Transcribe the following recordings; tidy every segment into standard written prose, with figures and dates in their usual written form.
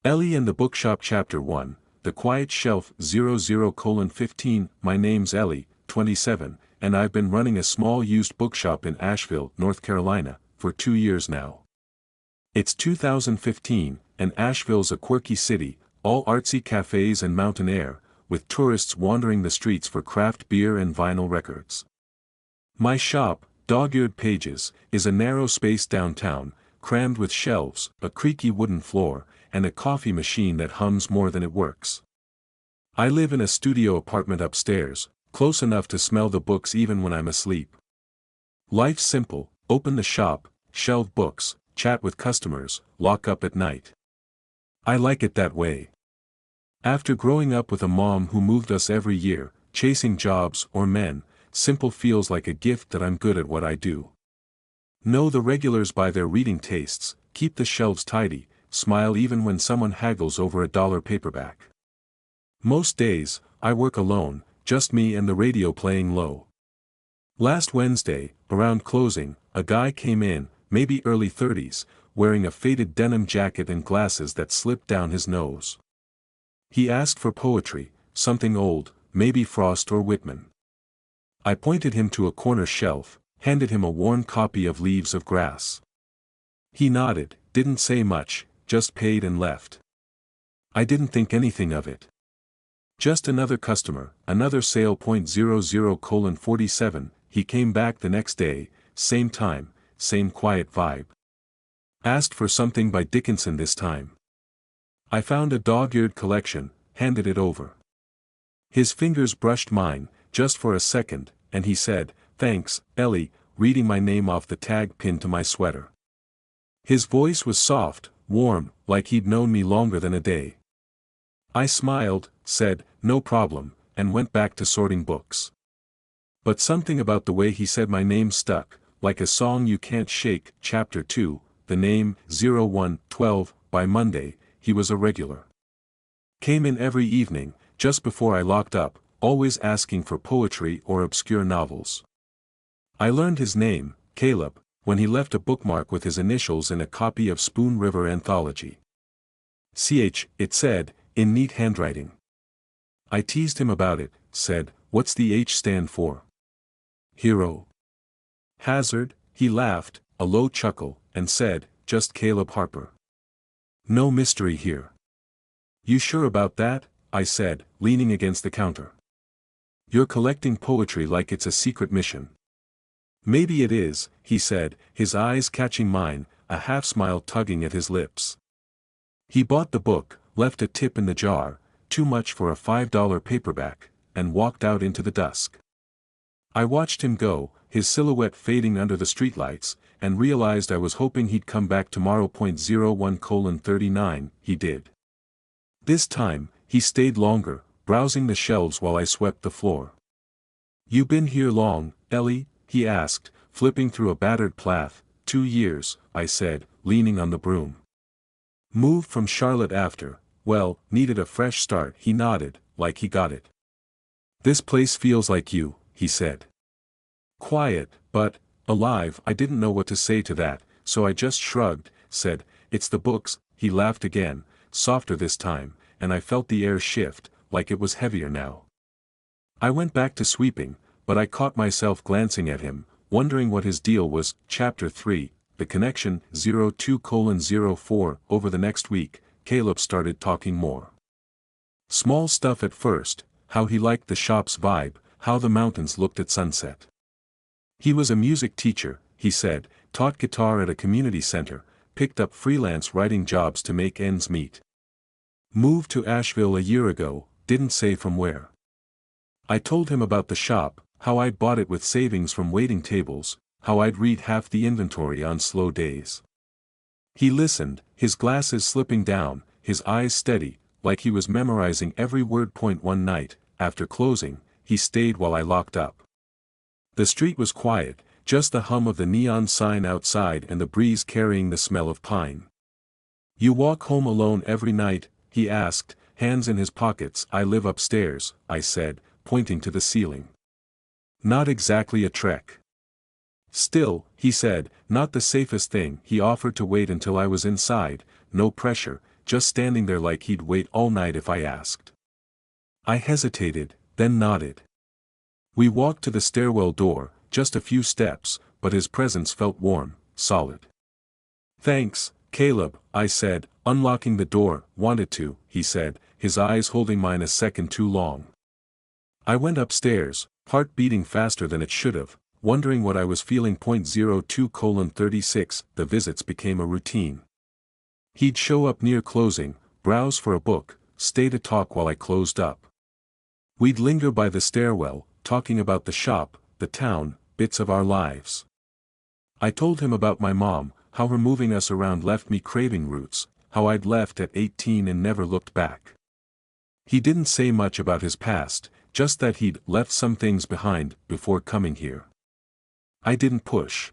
Ellie and the Bookshop Chapter 1, The Quiet Shelf 00:15. My name's Ellie, 27, and I've been running a small used bookshop in Asheville, North Carolina, for 2 years now. It's 2015, and Asheville's a quirky city, all artsy cafes and mountain air, with tourists wandering the streets for craft beer and vinyl records. My shop, Dog-Eared Pages, is a narrow space downtown, crammed with shelves, a creaky wooden floor, and a coffee machine that hums more than it works. I live in a studio apartment upstairs, close enough to smell the books even when I'm asleep. Life's simple: open the shop, shelve books, chat with customers, lock up at night. I like it that way. After growing up with a mom who moved us every year, chasing jobs or men, simple feels like a gift that I'm good at what I do. Know the regulars by their reading tastes, keep the shelves tidy, smile even when someone haggles over a $1 paperback. Most days, I work alone, just me and the radio playing low. Last Wednesday, around closing, a guy came in, maybe early 30s, wearing a faded denim jacket and glasses that slipped down his nose. He asked for poetry, something old, maybe Frost or Whitman. I pointed him to a corner shelf, handed him a worn copy of Leaves of Grass. He nodded, didn't say much, just paid and left. I didn't think anything of it. Just another customer, another sale. 00:47. He came back the next day, same time, same quiet vibe. Asked for something by Dickinson this time. I found a dog-eared collection, handed it over. His fingers brushed mine, just for a second, and he said, "Thanks, Ellie," reading my name off the tag pinned to my sweater. His voice was soft, warm, like he'd known me longer than a day. I smiled, said, "No problem," and went back to sorting books. But something about the way he said my name stuck, like a song you can't shake. Chapter 2, the name, 01:12, by Monday, he was a regular. Came in every evening, just before I locked up, always asking for poetry or obscure novels. I learned his name, Caleb, when he left a bookmark with his initials in a copy of Spoon River Anthology. "CH," it said, in neat handwriting. I teased him about it, said, "What's the H stand for?" "Hero." "Hazard," he laughed, a low chuckle, and said, "Just Caleb Harper. No mystery here." "You sure about that?" I said, leaning against the counter. "You're collecting poetry like it's a secret mission." "Maybe it is," he said, his eyes catching mine, a half-smile tugging at his lips. He bought the book, left a tip in the jar, too much for a $5 paperback, and walked out into the dusk. I watched him go, his silhouette fading under the streetlights, and realized I was hoping he'd come back tomorrow. 01:39, he did. This time, he stayed longer, browsing the shelves while I swept the floor. "You been here long, Ellie?" he asked, flipping through a battered Plath. 2 years, I said, leaning on the broom. "Moved from Charlotte after, well, needed a fresh start." He nodded, like he got it. "This place feels like you," he said. "Quiet, but alive." I didn't know what to say to that, so I just shrugged, said, "It's the books." He laughed again, softer this time, and I felt the air shift, like it was heavier now. I went back to sweeping, but I caught myself glancing at him, wondering what his deal was. Chapter 3, The Connection 02:04. Over the next week, Caleb started talking more. Small stuff at first, how he liked the shop's vibe, how the mountains looked at sunset. He was a music teacher, he said, taught guitar at a community center, picked up freelance writing jobs to make ends meet. Moved to Asheville a year ago, didn't say from where. I told him about the shop, how I'd bought it with savings from waiting tables, how I'd read half the inventory on slow days. He listened, his glasses slipping down, his eyes steady, like he was memorizing every word. One night, after closing, he stayed while I locked up. The street was quiet, just the hum of the neon sign outside and the breeze carrying the smell of pine. "You walk home alone every night?" he asked, hands in his pockets. "I live upstairs," I said, pointing to the ceiling. "Not exactly a trek." "Still," he said, "not the safest thing." He offered to wait until I was inside, no pressure, just standing there like he'd wait all night if I asked. I hesitated, then nodded. We walked to the stairwell door, just a few steps, but his presence felt warm, solid. "Thanks, Caleb," I said, unlocking the door. "Wanted to," he said, his eyes holding mine a second too long. I went upstairs, heart beating faster than it should have, wondering what I was feeling. 02:36. The visits became a routine. He'd show up near closing, browse for a book, stay to talk while I closed up. We'd linger by the stairwell, talking about the shop, the town, bits of our lives. I told him about my mom, how her moving us around left me craving roots, how I'd left at 18 and never looked back. He didn't say much about his past, just that he'd left some things behind before coming here. I didn't push.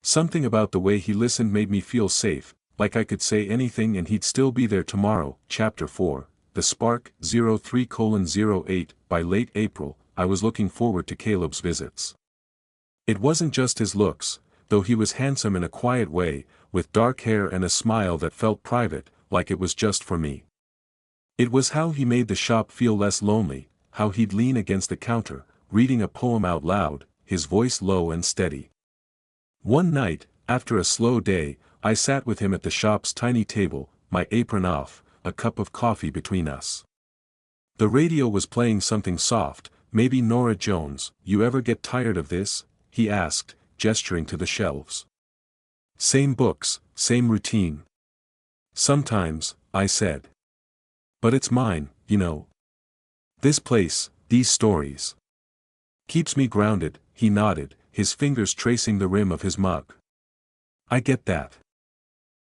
Something about the way he listened made me feel safe, like I could say anything and he'd still be there tomorrow. Chapter 4, The Spark. 03:08. By late April, I was looking forward to Caleb's visits. It wasn't just his looks, though he was handsome in a quiet way, with dark hair and a smile that felt private, like it was just for me. It was how he made the shop feel less lonely, how he'd lean against the counter, reading a poem out loud, his voice low and steady. One night, after a slow day, I sat with him at the shop's tiny table, my apron off, a cup of coffee between us. The radio was playing something soft, maybe Norah Jones. "You ever get tired of this?" he asked, gesturing to the shelves. "Same books, same routine." "Sometimes," I said. "But it's mine, you know. This place, these stories. Keeps me grounded." He nodded, his fingers tracing the rim of his mug. "I get that.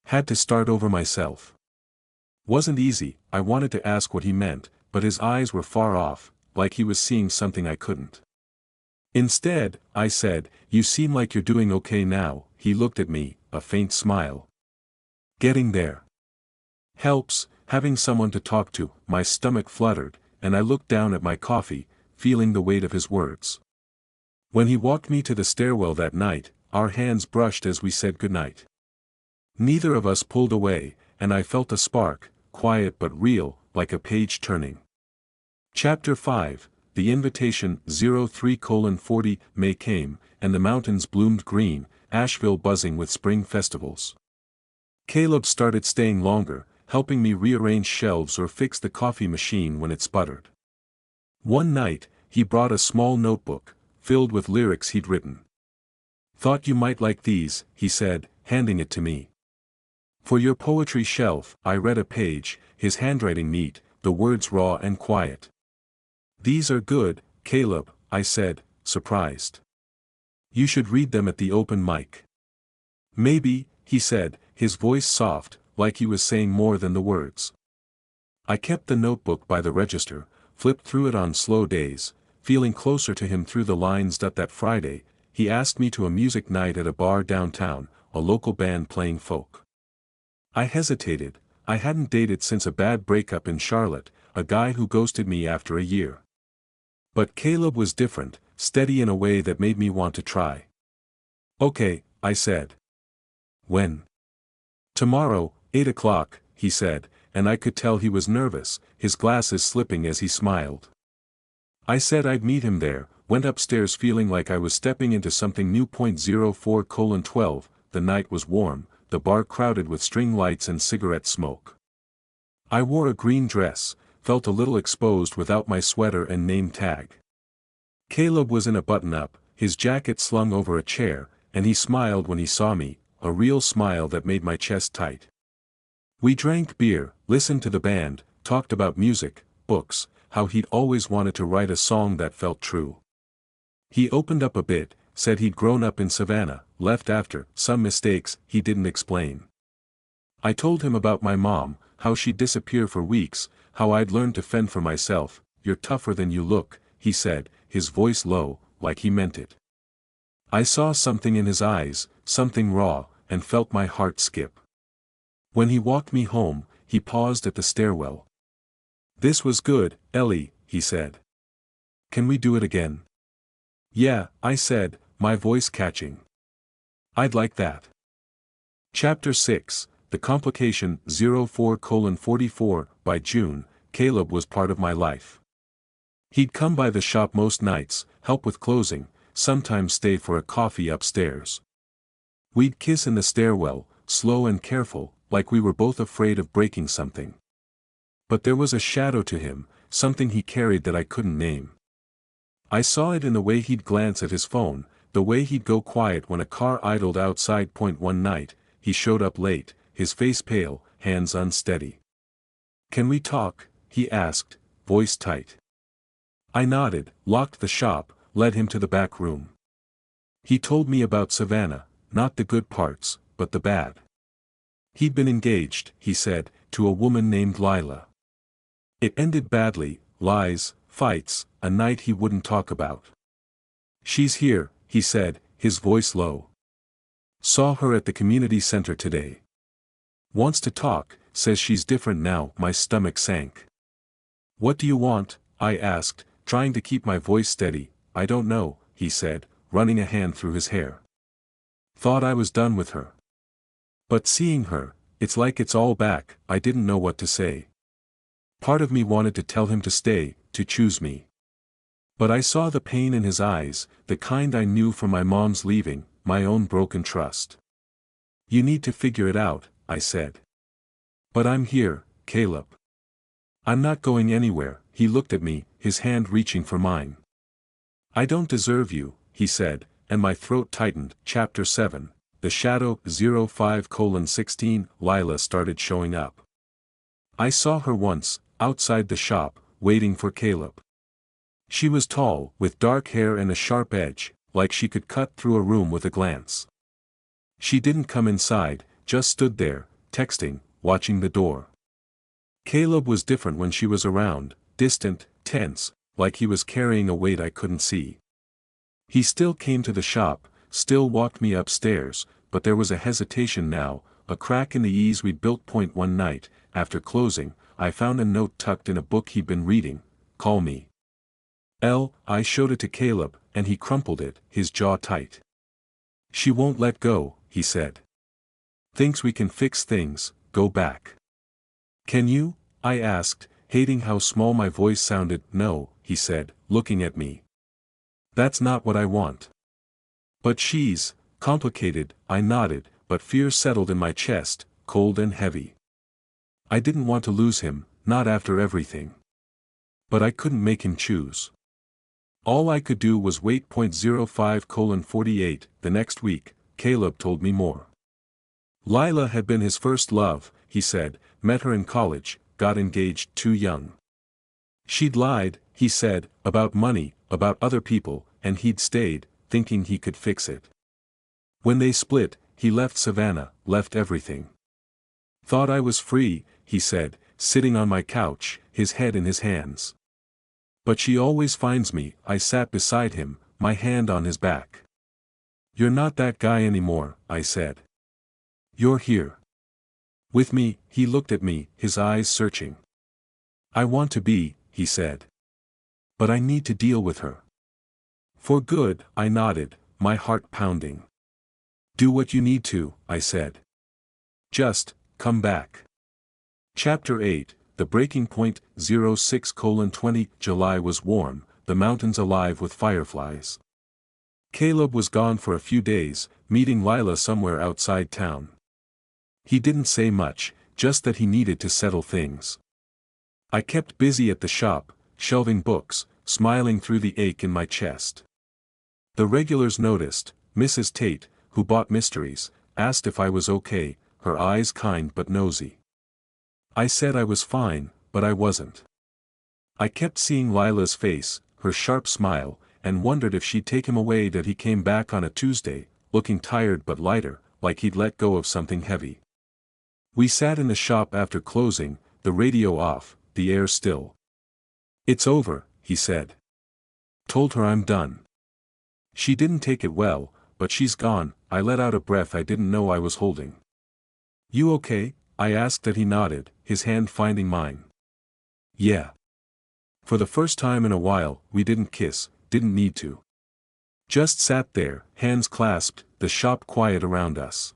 Had to start over myself. Wasn't easy." I wanted to ask what he meant, but his eyes were far off, like he was seeing something I couldn't. "Instead," I said, "you seem like you're doing okay now." He looked at me, a faint smile. "Getting there. Helps, having someone to talk to." My stomach fluttered, and I looked down at my coffee, feeling the weight of his words. When he walked me to the stairwell that night, our hands brushed as we said goodnight. Neither of us pulled away, and I felt a spark, quiet but real, like a page turning. Chapter 5, The Invitation. 03:40. May came, and the mountains bloomed green, Asheville buzzing with spring festivals. Caleb started staying longer, helping me rearrange shelves or fix the coffee machine when it sputtered. One night, he brought a small notebook, filled with lyrics he'd written. "Thought you might like these," he said, handing it to me. "For your poetry shelf." I read a page, his handwriting neat, the words raw and quiet. "These are good, Caleb," I said, surprised. "You should read them at the open mic." "Maybe," he said, his voice soft, like he was saying more than the words. I kept the notebook by the register, flipped through it on slow days, feeling closer to him through the lines. That Friday, he asked me to a music night at a bar downtown, a local band playing folk. I hesitated. I hadn't dated since a bad breakup in Charlotte, a guy who ghosted me after a year. But Caleb was different, steady in a way that made me want to try. "Okay," I said. "When?" "Tomorrow, 8 o'clock, he said, and I could tell he was nervous, his glasses slipping as he smiled. I said I'd meet him there, went upstairs feeling like I was stepping into something new. 04:12. The night was warm, the bar crowded with string lights and cigarette smoke. I wore a green dress, felt a little exposed without my sweater and name tag. Caleb was in a button-up, his jacket slung over a chair, and he smiled when he saw me, a real smile that made my chest tight. We drank beer, listened to the band, talked about music, books, how he'd always wanted to write a song that felt true. He opened up a bit, said he'd grown up in Savannah, left after some mistakes he didn't explain. I told him about my mom, how she'd disappear for weeks, how I'd learned to fend for myself. "You're tougher than you look," he said, his voice low, like he meant it. I saw something in his eyes, something raw, and felt my heart skip. When he walked me home, he paused at the stairwell. "This was good, Ellie," he said. "Can we do it again?" "Yeah," I said, my voice catching. "I'd like that." Chapter 6, the complication 04:44. By June, Caleb was part of my life. He'd come by the shop most nights, help with closing, sometimes stay for a coffee upstairs. We'd kiss in the stairwell, slow and careful, like we were both afraid of breaking something. But there was a shadow to him, something he carried that I couldn't name. I saw it in the way he'd glance at his phone, the way he'd go quiet when a car idled outside. One night, he showed up late, his face pale, hands unsteady. "Can we talk?" he asked, voice tight. I nodded, locked the shop, led him to the back room. He told me about Savannah, not the good parts, but the bad. He'd been engaged, he said, to a woman named Lila. It ended badly, lies, fights, a night he wouldn't talk about. "She's here," he said, his voice low. "Saw her at the community center today. Wants to talk, says she's different now." My stomach sank. "What do you want?" I asked, trying to keep my voice steady. "I don't know," he said, running a hand through his hair. "Thought I was done with her. But seeing her, it's like it's all back." I didn't know what to say. Part of me wanted to tell him to stay, to choose me. But I saw the pain in his eyes, the kind I knew from my mom's leaving, my own broken trust. "You need to figure it out," I said. "But I'm here, Caleb. I'm not going anywhere." He looked at me, his hand reaching for mine. "I don't deserve you," he said, and my throat tightened. Chapter 7, The Shadow 05:16. Lila started showing up. I saw her once, outside the shop, waiting for Caleb. She was tall, with dark hair and a sharp edge, like she could cut through a room with a glance. She didn't come inside, just stood there, texting, watching the door. Caleb was different when she was around, distant, tense, like he was carrying a weight I couldn't see. He still came to the shop, still walked me upstairs, but there was a hesitation now, a crack in the ease we'd built. One night, after closing, I found a note tucked in a book he'd been reading. "Call me Elle." I showed it to Caleb, and he crumpled it, his jaw tight. "She won't let go," he said. "Thinks we can fix things, go back." "Can you?" I asked, hating how small my voice sounded. "No," he said, looking at me. "That's not what I want." "But she's complicated." I nodded, but fear settled in my chest, cold and heavy. I didn't want to lose him, not after everything. But I couldn't make him choose. All I could do was wait. 05:48. The next week, Caleb told me more. Lila had been his first love, he said, met her in college, got engaged too young. She'd lied, he said, about money, about other people, and he'd stayed, thinking he could fix it. When they split, he left Savannah, left everything. "Thought I was free," he said, sitting on my couch, his head in his hands. "But she always finds me." I sat beside him, my hand on his back. "You're not that guy anymore," I said. "You're here. With me." He looked at me, his eyes searching. "I want to be," he said. "But I need to deal with her. For good." I nodded, my heart pounding. "Do what you need to," I said. "Just come back." Chapter 8, The Breaking Point 06:20. July was warm, the mountains alive with fireflies. Caleb was gone for a few days, meeting Lila somewhere outside town. He didn't say much, just that he needed to settle things. I kept busy at the shop, shelving books, smiling through the ache in my chest. The regulars noticed. Mrs. Tate, who bought mysteries, asked if I was okay, her eyes kind but nosy. I said I was fine, but I wasn't. I kept seeing Lila's face, her sharp smile, and wondered if she'd take him away. That he came back on a Tuesday, looking tired but lighter, like he'd let go of something heavy. We sat in the shop after closing, the radio off, the air still. "It's over," he said. "Told her I'm done. She didn't take it well, but she's gone." I let out a breath I didn't know I was holding. "You okay?" I asked. That he nodded, his hand finding mine. "Yeah." For the first time in a while, we didn't kiss, didn't need to. Just sat there, hands clasped, the shop quiet around us.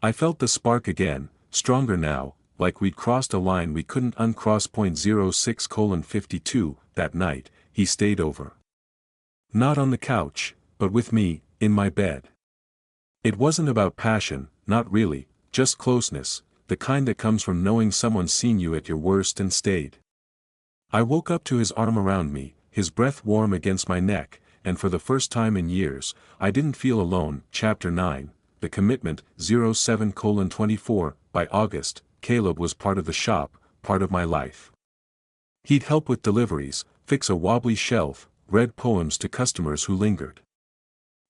I felt the spark again, stronger now, like we'd crossed a line we couldn't uncross. 06:52 That night, he stayed over. Not on the couch, but with me, in my bed. It wasn't about passion, not really, just closeness, the kind that comes from knowing someone's seen you at your worst and stayed. I woke up to his arm around me, his breath warm against my neck, and for the first time in years, I didn't feel alone. Chapter 9, The Commitment. 07:24 By August, Caleb was part of the shop, part of my life. He'd help with deliveries, fix a wobbly shelf, read poems to customers who lingered.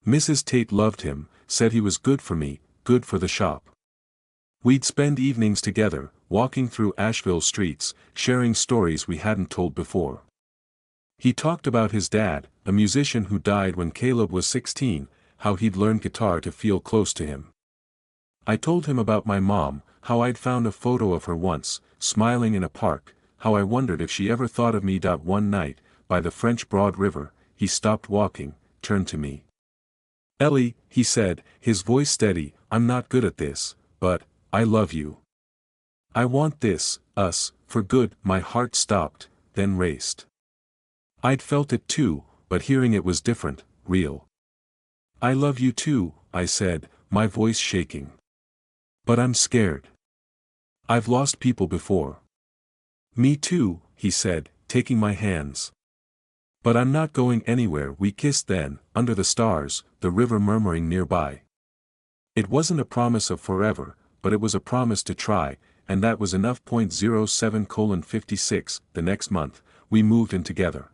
Mrs. Tate loved him, said he was good for me, good for the shop. We'd spend evenings together, walking through Asheville streets, sharing stories we hadn't told before. He talked about his dad, a musician who died when Caleb was 16, how he'd learned guitar to feel close to him. I told him about my mom, how I'd found a photo of her once, smiling in a park, how I wondered if she ever thought of me. One night, by the French Broad River, he stopped walking, turned to me. "Ellie," he said, his voice steady, "I'm not good at this, but I love you. I want this, us, for good." My heart stopped, then raced. I'd felt it too, but hearing it was different, real. "I love you too," I said, my voice shaking. "But I'm scared. I've lost people before." "Me too," he said, taking my hands. "But I'm not going anywhere." We kissed then, under the stars, the river murmuring nearby. It wasn't a promise of forever, but it was a promise to try, and that was enough. 07:56 The next month, we moved in together.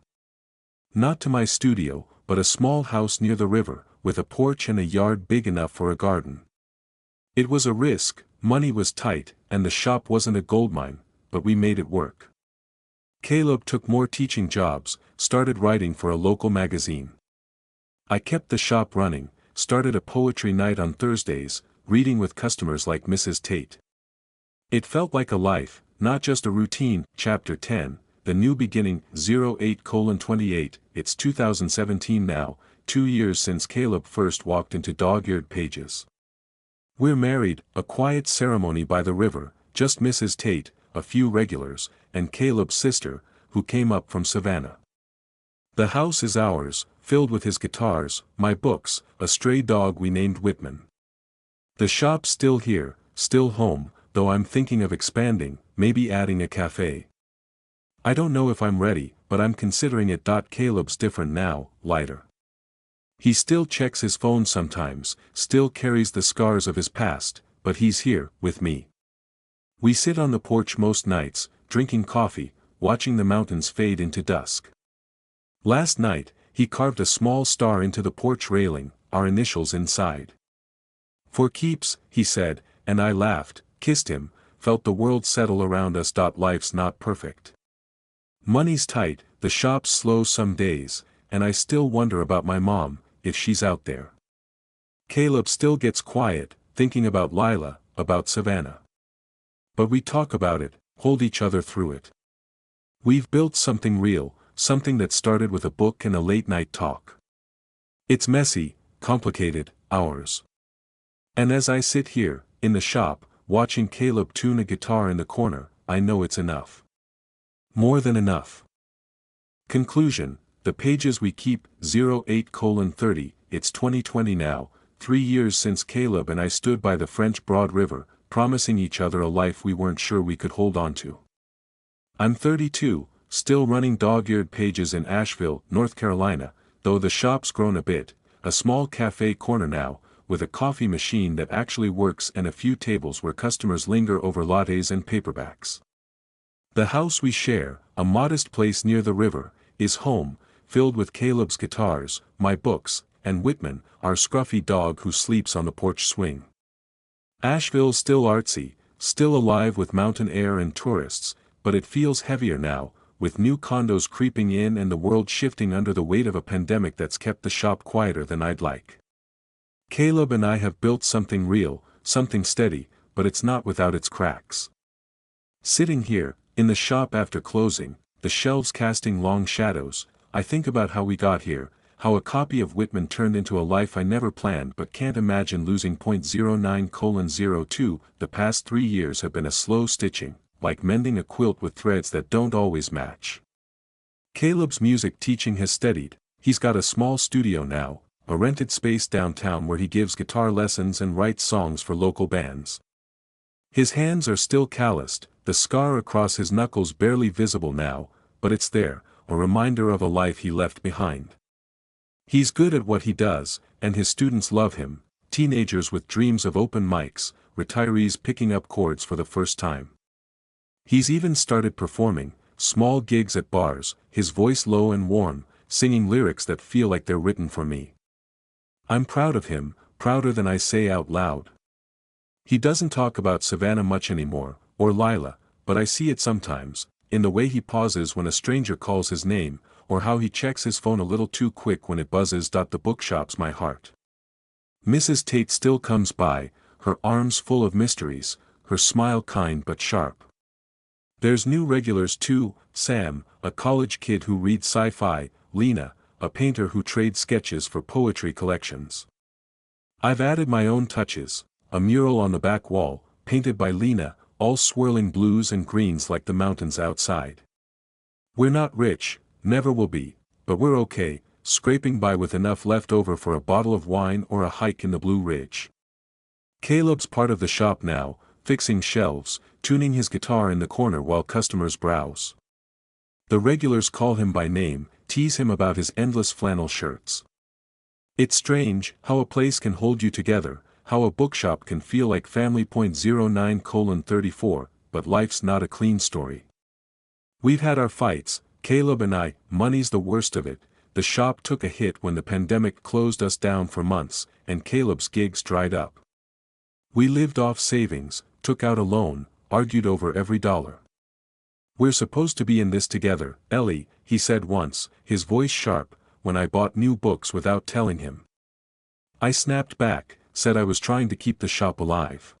Not to my studio, but a small house near the river, with a porch and a yard big enough for a garden. It was a risk, money was tight, and the shop wasn't a goldmine, but we made it work. Caleb took more teaching jobs, started writing for a local magazine. I kept the shop running, started a poetry night on Thursdays, reading with customers like Mrs. Tate. It felt like a life, not just a routine. Chapter 10, The New Beginning. 08:28 It's 2017 now, 2 years since Caleb first walked into dog-eared pages. We're married, a quiet ceremony by the river, just Mrs. Tate, a few regulars, and Caleb's sister, who came up from Savannah. The house is ours, filled with his guitars, my books, a stray dog we named Whitman. The shop's still here, still home, though I'm thinking of expanding, maybe adding a cafe. I don't know if I'm ready, but I'm considering it. Caleb's different now, lighter. He still checks his phone sometimes, still carries the scars of his past, but he's here, with me. We sit on the porch most nights, drinking coffee, watching the mountains fade into dusk. Last night, he carved a small star into the porch railing, our initials inside. "For keeps," he said, and I laughed, kissed him, felt the world settle around us. Life's not perfect. Money's tight, the shop's slow some days, and I still wonder about my mom, if she's out there. Caleb still gets quiet, thinking about Lila, about Savannah. But we talk about it, hold each other through it. We've built something real, something that started with a book and a late-night talk. It's messy, complicated, ours. And as I sit here, in the shop, watching Caleb tune a guitar in the corner, I know it's enough. More than enough. Conclusion, the pages we keep. 08:30 It's 2020 now, 3 years since Caleb and I stood by the French Broad River, promising each other a life we weren't sure we could hold on to. I'm 32, still running dog-eared pages in Asheville, North Carolina, though the shop's grown a bit, a small cafe corner now, with a coffee machine that actually works and a few tables where customers linger over lattes and paperbacks. The house we share, a modest place near the river, is home, filled with Caleb's guitars, my books, and Whitman, our scruffy dog who sleeps on the porch swing. Asheville's still artsy, still alive with mountain air and tourists, but it feels heavier now, with new condos creeping in and the world shifting under the weight of a pandemic that's kept the shop quieter than I'd like. Caleb and I have built something real, something steady, but it's not without its cracks. Sitting here, in the shop after closing, the shelves casting long shadows, I think about how we got here, how a copy of Whitman turned into a life I never planned but can't imagine losing. 09:02. The past 3 years have been a slow stitching, like mending a quilt with threads that don't always match. Caleb's music teaching has steadied. He's got a small studio now, a rented space downtown where he gives guitar lessons and writes songs for local bands. His hands are still calloused, the scar across his knuckles barely visible now, but it's there, a reminder of a life he left behind. He's good at what he does, and his students love him, teenagers with dreams of open mics, retirees picking up chords for the first time. He's even started performing, small gigs at bars, his voice low and warm, singing lyrics that feel like they're written for me. I'm proud of him, prouder than I say out loud. He doesn't talk about Savannah much anymore, or Lila, but I see it sometimes, in the way he pauses when a stranger calls his name, or how he checks his phone a little too quick when it buzzes. The bookshop's my heart. Mrs. Tate still comes by, her arms full of mysteries, her smile kind but sharp. There's new regulars too, Sam, a college kid who reads sci-fi, Lena, a painter who trades sketches for poetry collections. I've added my own touches, a mural on the back wall, painted by Lena, all swirling blues and greens like the mountains outside. We're not rich, never will be, but we're okay, scraping by with enough left over for a bottle of wine or a hike in the Blue Ridge. Caleb's part of the shop now, fixing shelves, tuning his guitar in the corner while customers browse. The regulars call him by name, tease him about his endless flannel shirts. It's strange how a place can hold you together, how a bookshop can feel like family. 09:34, but life's not a clean story. We've had our fights, Caleb and I. Money's the worst of it. The shop took a hit when the pandemic closed us down for months, and Caleb's gigs dried up. We lived off savings, took out a loan, argued over every dollar. We're supposed to be in this together, Ellie, he said once, his voice sharp, when I bought new books without telling him. I snapped back, said I was trying to keep the shop alive.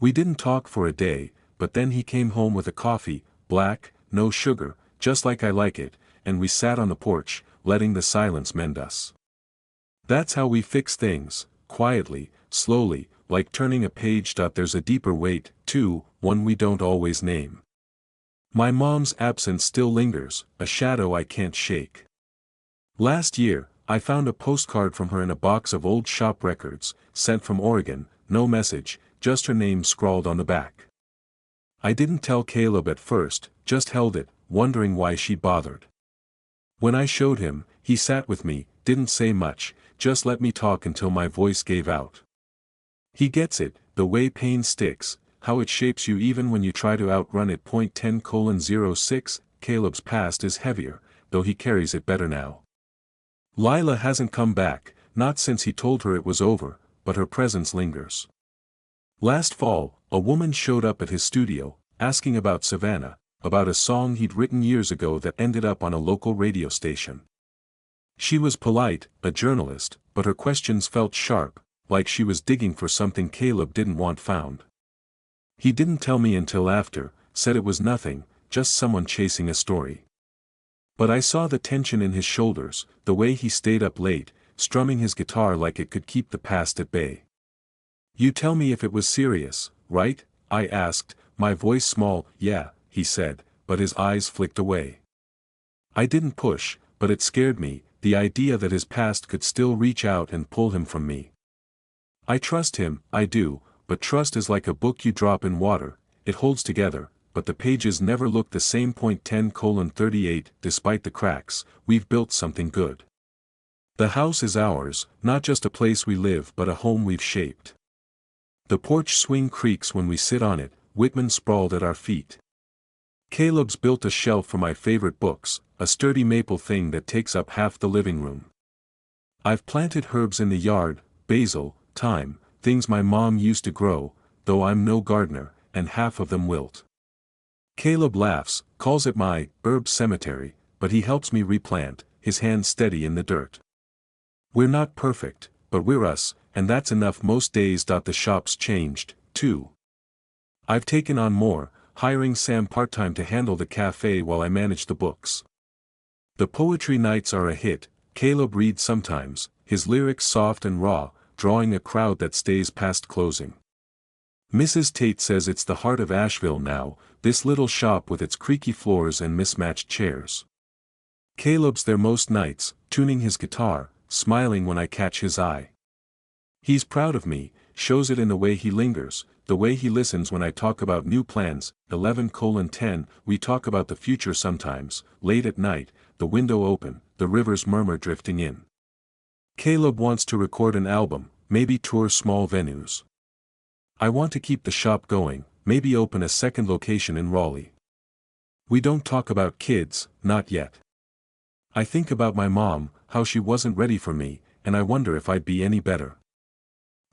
We didn't talk for a day, but then he came home with a coffee, black, no sugar, just like I like it, and we sat on the porch, letting the silence mend us. That's how we fix things, quietly, slowly, like turning a page. There's a deeper weight, too, one we don't always name. My mom's absence still lingers, a shadow I can't shake. Last year, I found a postcard from her in a box of old shop records, sent from Oregon, no message, just her name scrawled on the back. I didn't tell Caleb at first, just held it, wondering why she'd bothered. When I showed him, he sat with me, didn't say much, just let me talk until my voice gave out. He gets it, the way pain sticks, how it shapes you even when you try to outrun it. 10:06, Caleb's past is heavier, though he carries it better now. Lila hasn't come back, not since he told her it was over, but her presence lingers. Last fall, a woman showed up at his studio, asking about Savannah, about a song he'd written years ago that ended up on a local radio station. She was polite, a journalist, but her questions felt sharp, like she was digging for something Caleb didn't want found. He didn't tell me until after, said it was nothing, just someone chasing a story. But I saw the tension in his shoulders, the way he stayed up late, strumming his guitar like it could keep the past at bay. You tell me if it was serious, right? I asked, my voice small. Yeah, he said, but his eyes flicked away. I didn't push, but it scared me, the idea that his past could still reach out and pull him from me. I trust him, I do, but trust is like a book you drop in water, it holds together, but the pages never look the same. 10:38, despite the cracks, we've built something good. The house is ours, not just a place we live but a home we've shaped. The porch swing creaks when we sit on it, Whitman sprawled at our feet. Caleb's built a shelf for my favorite books, a sturdy maple thing that takes up half the living room. I've planted herbs in the yard, basil, thyme, things my mom used to grow, though I'm no gardener, and half of them wilt. Caleb laughs, calls it my herb cemetery, but he helps me replant, his hands steady in the dirt. We're not perfect, but we're us, and that's enough most days. The shop's changed, too. I've taken on more, hiring Sam part-time to handle the cafe while I manage the books. The poetry nights are a hit, Caleb reads sometimes, his lyrics soft and raw, drawing a crowd that stays past closing. Mrs. Tate says it's the heart of Asheville now, this little shop with its creaky floors and mismatched chairs. Caleb's there most nights, tuning his guitar, smiling when I catch his eye. He's proud of me, shows it in the way he lingers, the way he listens when I talk about new plans. 11:10 We talk about the future sometimes, late at night, the window open, the river's murmur drifting in. Caleb wants to record an album, maybe tour small venues. I want to keep the shop going, maybe open a second location in Raleigh. We don't talk about kids, not yet. I think about my mom, how she wasn't ready for me, and I wonder if I'd be any better.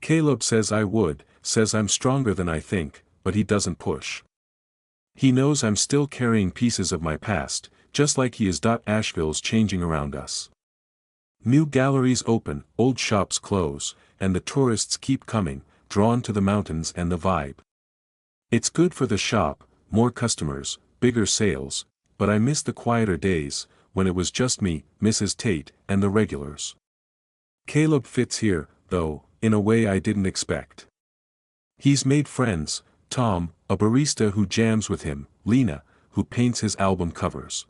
Caleb says I would, says I'm stronger than I think, but he doesn't push. He knows I'm still carrying pieces of my past, just like he is. Asheville's changing around us. New galleries open, old shops close, and the tourists keep coming, drawn to the mountains and the vibe. It's good for the shop, more customers, bigger sales, but I miss the quieter days, when it was just me, Mrs. Tate, and the regulars. Caleb fits here, though, in a way I didn't expect. He's made friends, Tom, a barista who jams with him, Lena, who paints his album covers.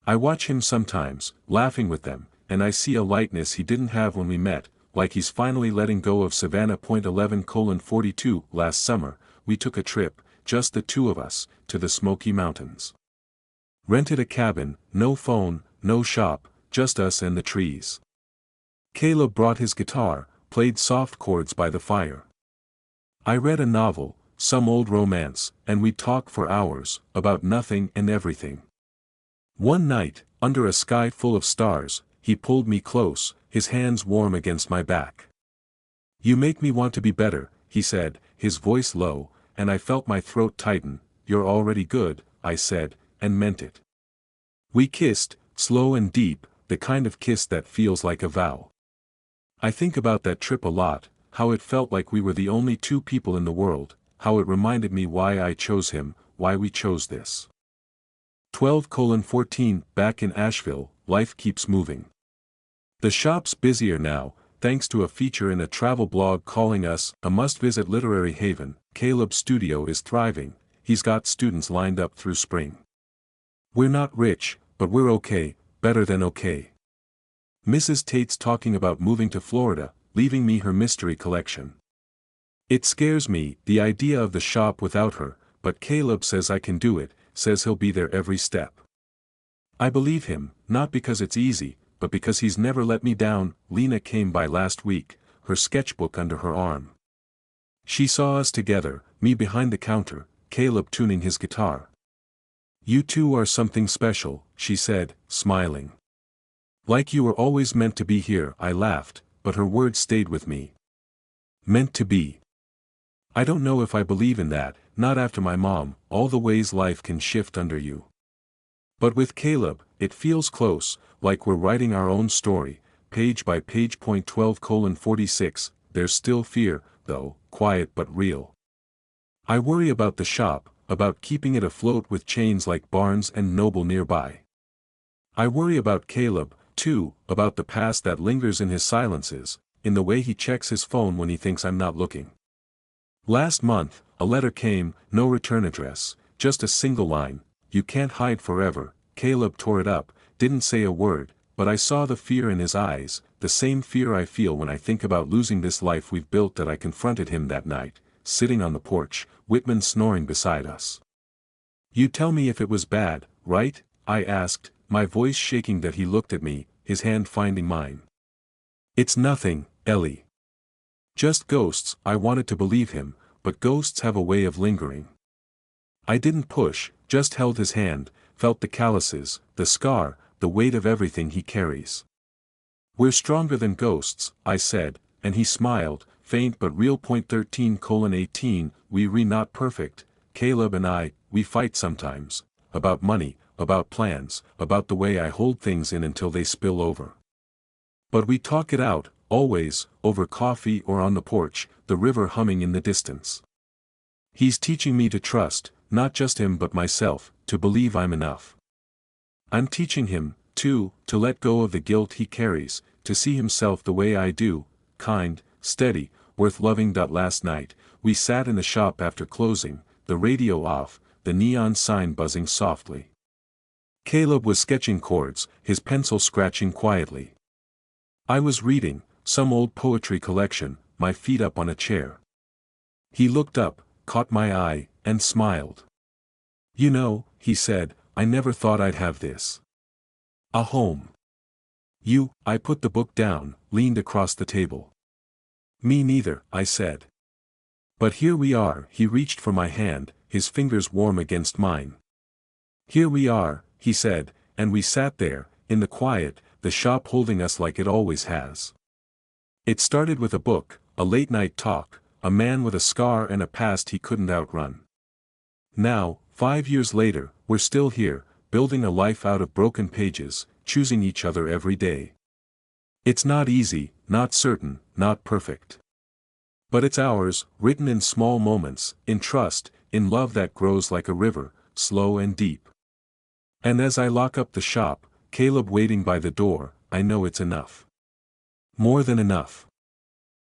I watch him sometimes, laughing with them, and I see a lightness he didn't have when we met, like he's finally letting go of Savannah. 11:42 Last summer, we took a trip, just the two of us, to the Smoky Mountains. Rented a cabin, no phone, no shop, just us and the trees. Caleb brought his guitar, played soft chords by the fire. I read a novel, some old romance, and we'd talk for hours, about nothing and everything. One night, under a sky full of stars, he pulled me close, his hands warm against my back. "You make me want to be better," he said, his voice low, and I felt my throat tighten. "You're already good," I said, and meant it. We kissed, slow and deep, the kind of kiss that feels like a vow. I think about that trip a lot, how it felt like we were the only two people in the world, how it reminded me why I chose him, why we chose this. 12:14 Back in Asheville, life keeps moving. The shop's busier now, thanks to a feature in a travel blog calling us a must-visit literary haven. Caleb's studio is thriving, he's got students lined up through spring. We're not rich, but we're okay, better than okay. Mrs. Tate's talking about moving to Florida, leaving me her mystery collection. It scares me, the idea of the shop without her, but Caleb says I can do it, says he'll be there every step. I believe him, not because it's easy, but because he's never let me down. Lena came by last week, her sketchbook under her arm. She saw us together, me behind the counter, Caleb tuning his guitar. "You two are something special," she said, smiling. "Like you were always meant to be here," I laughed, but her words stayed with me. Meant to be. I don't know if I believe in that, not after my mom, all the ways life can shift under you. But with Caleb, it feels close, like we're writing our own story, page by page. 12:46 There's still fear, though, quiet but real. I worry about the shop, about keeping it afloat with chains like Barnes and Noble nearby. I worry about Caleb, too, about the past that lingers in his silences, in the way he checks his phone when he thinks I'm not looking. Last month, a letter came, no return address, just a single line, "You can't hide forever." Caleb tore it up, didn't say a word, but I saw the fear in his eyes, the same fear I feel when I think about losing this life we've built. That I confronted him that night, sitting on the porch, Whitman snoring beside us. "You tell me if it was bad, right?" I asked, my voice shaking. That he looked at me, his hand finding mine. "It's nothing, Ellie. Just ghosts." I wanted to believe him, but ghosts have a way of lingering. I didn't push, just held his hand, felt the calluses, the scar, the weight of everything he carries. "We're stronger than ghosts," I said, and he smiled, faint but real. 13:18 We not perfect, Caleb and I, we fight sometimes, about money, about plans, about the way I hold things in until they spill over. But we talk it out, always, over coffee or on the porch, the river humming in the distance. He's teaching me to trust, not just him but myself, to believe I'm enough. I'm teaching him, 2. To let go of the guilt he carries, to see himself the way I do, kind, steady, worth loving. Last night, we sat in the shop after closing, the radio off, the neon sign buzzing softly. Caleb was sketching chords, his pencil scratching quietly. I was reading some old poetry collection, my feet up on a chair. He looked up, caught my eye, and smiled. You know, he said, I never thought I'd have this. A home. I put the book down, leaned across the table. Me neither, I said. But here we are. He reached for my hand, his fingers warm against mine. Here we are, he said, and we sat there, in the quiet, the shop holding us like it always has. It started with a book, a late-night talk, a man with a scar and a past he couldn't outrun. Now, 5 years later, we're still here, building a life out of broken pages, choosing each other every day. It's not easy, not certain, not perfect. But it's ours, written in small moments, in trust, in love that grows like a river, slow and deep. And as I lock up the shop, Caleb waiting by the door, I know it's enough. More than enough.